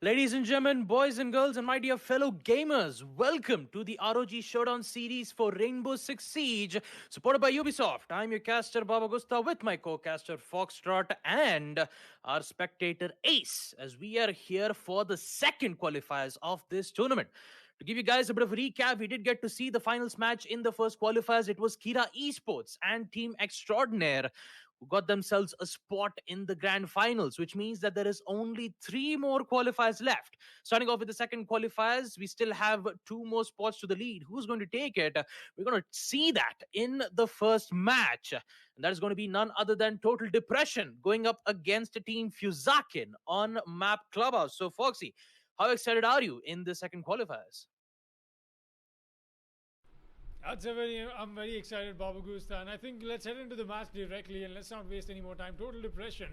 Ladies and gentlemen, boys and girls, and my dear fellow gamers, welcome to the ROG Showdown series for Rainbow Six Siege, supported by Ubisoft. I'm your caster Baba Gusta with my co-caster Foxtrot and our spectator Ace, as we are here for the second qualifiers of this tournament. To give you guys a bit of a recap, we did get to see the finals match in the first qualifiers. It was Kira Esports and Team Extraordinaire who got themselves a spot in the grand finals, which means that there is only three more qualifiers left. Starting off with the second qualifiers, we still have two more spots to the lead. Who's going to take it? We're going to see that in the first match. And that is going to be none other than Total Depression going up against Team Fuzakin on map Clubhouse. So, Foxy, how excited are you in the second qualifiers? I'm very excited, Baba Gusta, and I think let's head into the match directly and let's not waste any more time. Total Depression,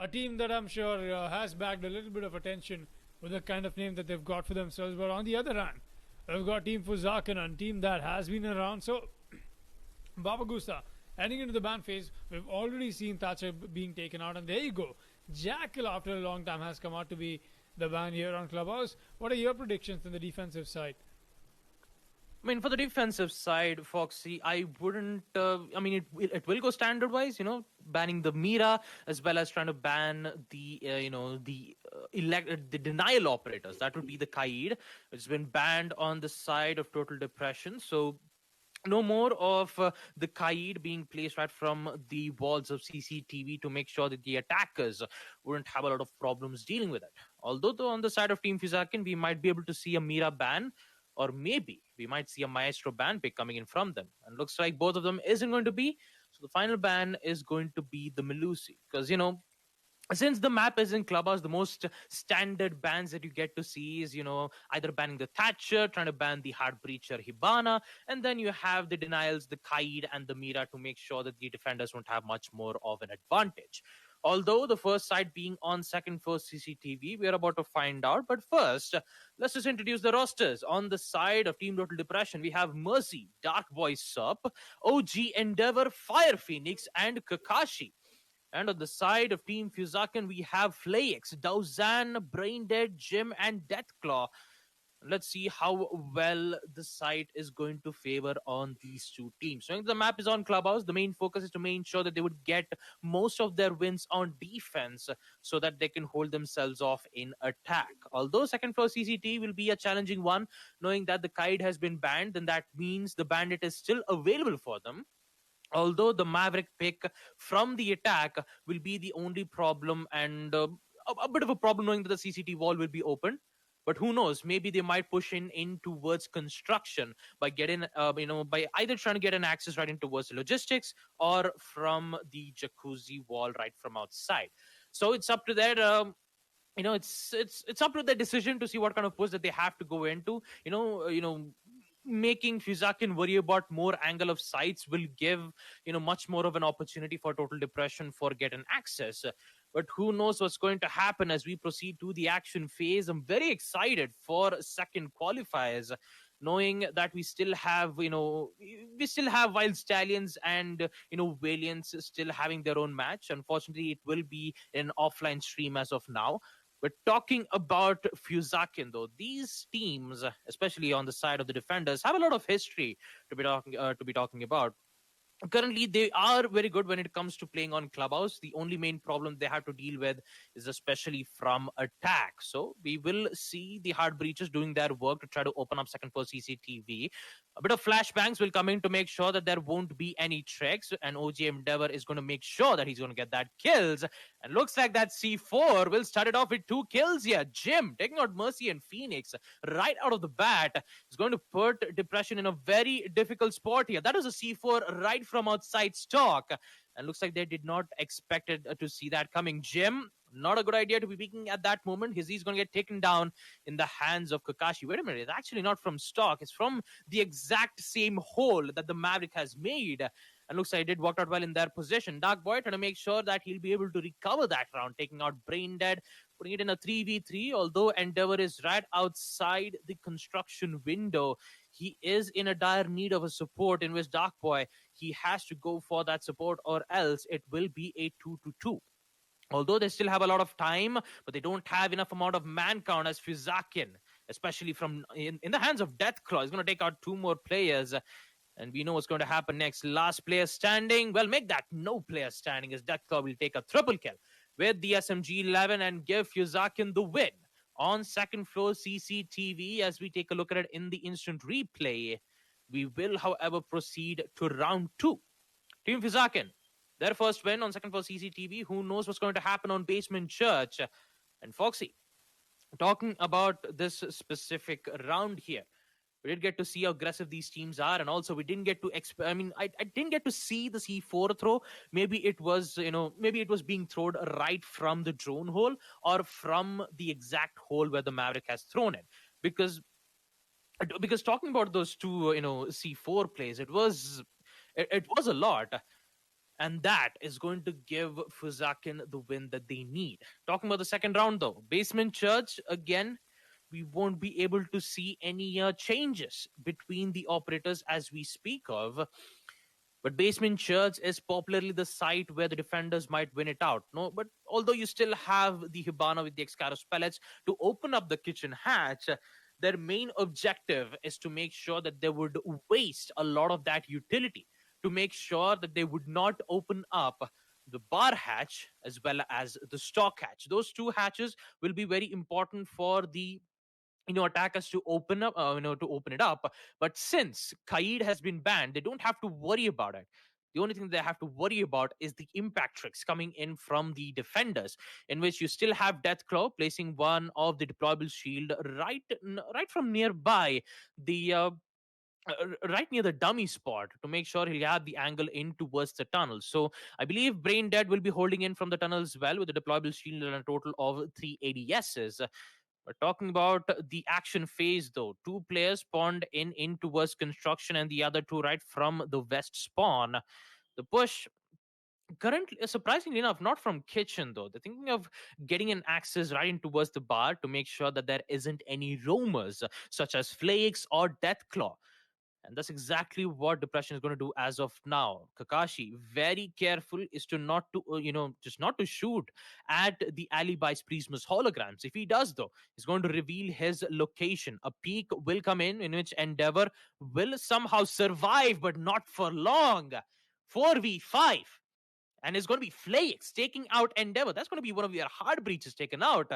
a team that I'm sure has bagged a little bit of attention with the kind of name that they've got for themselves. But on the other hand, we've got Team Fuzakan, a team that has been around. So, Baba Gusta, heading into the ban phase, we've already seen Thatcher being taken out, and there you go. Jackal, after a long time, has come out to be the ban here on Clubhouse. What are your predictions on the defensive side? I mean, for the defensive side, Foxy, I wouldn't. It will go standard wise, banning the Mira as well as trying to ban the the denial operators. That would be the Kaid. It's been banned on the side of Total Depression. So no more of the Kaid being placed right from the walls of CCTV to make sure that the attackers wouldn't have a lot of problems dealing with it. Although, though, on the side of Team Fuzakin, we might be able to see a Mira ban, or maybe we might see a Maestro ban pick coming in from them. And looks like both of them isn't going to be. So the final ban is going to be the Melusi. Because, since the map is in Clubhouse, the most standard bans that you get to see is, either banning the Thatcher, trying to ban the Heart Breacher Hibana, and then you have the denials, the Kaid, and the Mira to make sure that the defenders won't have much more of an advantage. Although the first side being on second for CCTV, we are about to find out. But first, let's just introduce the rosters. On the side of Team Total Depression, we have Mercy, Dark Boy Sup, OG Endeavor, Fire Phoenix, and Kakashi. And on the side of Team Fuzakan, we have Flaix, Dauzan, Braindead, Jim, and Deathclaw. Let's see how well the site is going to favor on these two teams. So the map is on Clubhouse. The main focus is to make sure that they would get most of their wins on defense so that they can hold themselves off in attack. Although second floor CCT will be a challenging one, knowing that the Kaid has been banned, then that means the Bandit is still available for them. Although the Maverick pick from the attack will be the only problem, and a bit of a problem knowing that the CCT wall will be open. But who knows? Maybe they might push in towards construction by getting, by either trying to get an access right in towards logistics or from the jacuzzi wall right from outside. So it's up to their, it's up to their decision to see what kind of push that they have to go into. Making Fuzakin worry about more angle of sights will give, much more of an opportunity for Total Depression for get an access. But who knows what's going to happen as we proceed to the action phase. I'm very excited for second qualifiers, knowing that we still have Wild Stallions and, Valiants still having their own match. Unfortunately, it will be an offline stream as of now. But talking about Fuzakin, though, these teams, especially on the side of the defenders, have a lot of history to be talking about. Currently, they are very good when it comes to playing on Clubhouse. The only main problem they have to deal with is especially from attack. So we will see the Heart Breachers doing their work to try to open up second for CCTV. A bit of flashbangs will come in to make sure that there won't be any tricks, and OG Endeavor is going to make sure that he's going to get that kills. And looks like that C4 will start it off with 2 kills here. Jim taking out Mercy and Phoenix right out of the bat is going to put Depression in a very difficult spot here. That was a C4 right from outside stock, and looks like they did not expect it to see that coming. Jim, not a good idea to be peeking at that moment. He's going to get taken down in the hands of Kakashi. Wait a minute, it's actually not from stock. It's from the exact same hole that the Maverick has made. And looks like he did work out well in their position. Dark Boy trying to make sure that he'll be able to recover that round, taking out Brain Dead, putting it in a 3v3. Although Endeavor is right outside the construction window, he is in a dire need of a support, in which Dark Boy, he has to go for that support, or else it will be a 2-2. Although they still have a lot of time, but they don't have enough amount of man count as Fuzakin, especially from in the hands of Deathclaw. He's going to take out two more players, and we know what's going to happen next. Last player standing. Well, make that no player standing as Deathclaw will take a triple kill with the SMG-11 and give Fuzakin the win. On second floor CCTV, as we take a look at it in the instant replay, we will, however, proceed to round two. Team Fuzakin, their first win on second floor CCTV. Who knows what's going to happen on Basement Church? And Foxy, talking about this specific round here, we did get to see how aggressive these teams are, and also we didn't get to I didn't get to see the C4 throw. Maybe it was, maybe it was being thrown right from the drone hole or from the exact hole where the Maverick has thrown it, because talking about those two C4 plays, it was a lot, and that is going to give Fuzakin the win that they need. Talking about the second round, though, Basement Church, again, we won't be able to see any changes between the operators as we speak of. But Basement Church is popularly the site where the defenders might win it out. No, but although you still have the Hibana with the Excaros pellets to open up the kitchen hatch, their main objective is to make sure that they would waste a lot of that utility, to make sure that they would not open up the bar hatch as well as the stock hatch. Those two hatches will be very important for the attackers to open up to open it up. But since Kaid has been banned, they don't have to worry about it. The only thing they have to worry about is the impact tricks coming in from the defenders, in which you still have Deathclaw placing one of the deployable shield right from nearby the right near the dummy spot, to make sure he'll have the angle in towards the tunnel. So I believe Brain Dead will be holding in from the tunnel as well, with a deployable shield and a total of 3 ADSs. But talking about the action phase, though, two players spawned in towards construction, and the other two right from the west spawn. The push currently, surprisingly enough, not from kitchen, though. They're thinking of getting an access right in towards the bar to make sure that there isn't any roamers such as Flakes or Deathclaw. And that's exactly what Depression is going to do as of now. Kakashi, very careful, is to not to, just not to shoot at the Alibi's Prismus holograms. If he does, though, he's going to reveal his location. A peek will come in which Endeavor will somehow survive, but not for long. 4v5. And it's going to be Flakes taking out Endeavor. That's going to be one of their hard breaches taken out.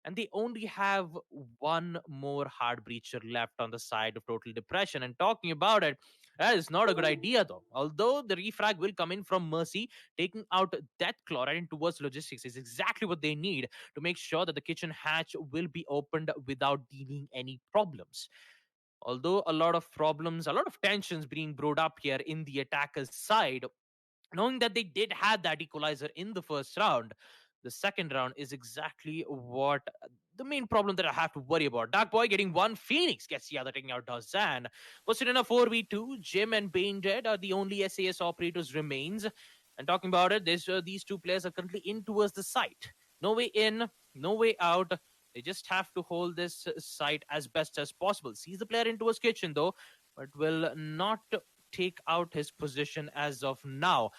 And they only have one more hard breacher left on the side of Total Depression. And talking about it, that is not a good idea, though. Although the refrag will come in from Mercy, taking out Deathclaw right in towards logistics is exactly what they need to make sure that the kitchen hatch will be opened without dealing any problems. Although a lot of problems, a lot of tensions being brought up here in the attacker's side, knowing that they did have that equalizer in the first round, the second round is exactly what the main problem that I have to worry about. Dark Boy getting one, Phoenix gets the other, taking out Dazan. Puts it in a 4v2. Jim and Bane Dead are the only SAS operators remains. And talking about it, these two players are currently in towards the site. No way in, no way out. They just have to hold this site as best as possible. Sees the player into his kitchen, though, but will not take out his position as of now.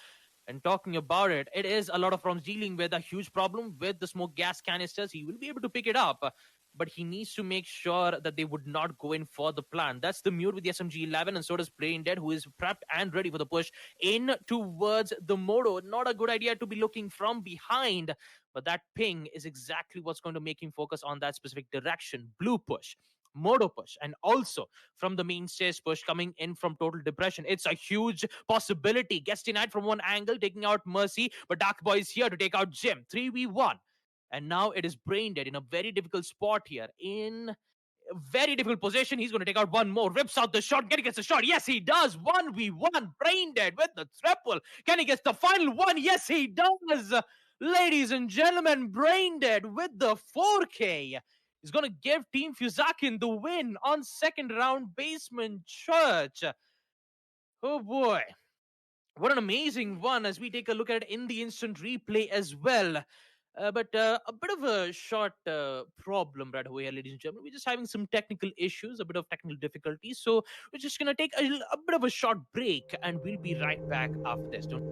And talking about it, it is a lot of problems dealing with a huge problem with the smoke gas canisters. He will be able to pick it up, but he needs to make sure that they would not go in for the plan. That's the mute with the SMG-11, and so does Brain Dead, who is prepped and ready for the push in towards the Moto. Not a good idea to be looking from behind, but that ping is exactly what's going to make him focus on that specific direction. Blue push, Moto push, and also from the main stairs push coming in from Total Depression. It's a huge possibility. Gets denied from one angle, taking out Mercy, but Dark Boy is here to take out Jim. 3v1. And now it is Brain Dead in a very difficult spot here. In a very difficult position. He's going to take out one more. Rips out the shot. Can he get the shot? Yes, he does. 1v1. Brain Dead with the triple. Can he get the final one? Yes, he does. Ladies and gentlemen, Brain Dead with the 4K is going to give Team Fuzakin the win on second round Basement Church. Oh boy. What an amazing one as we take a look at it in the instant replay as well. But a bit of a short problem right away, ladies and gentlemen. We're just having some technical issues, a bit of technical difficulties. So we're just going to take a bit of a short break, and we'll be right back after this. Don't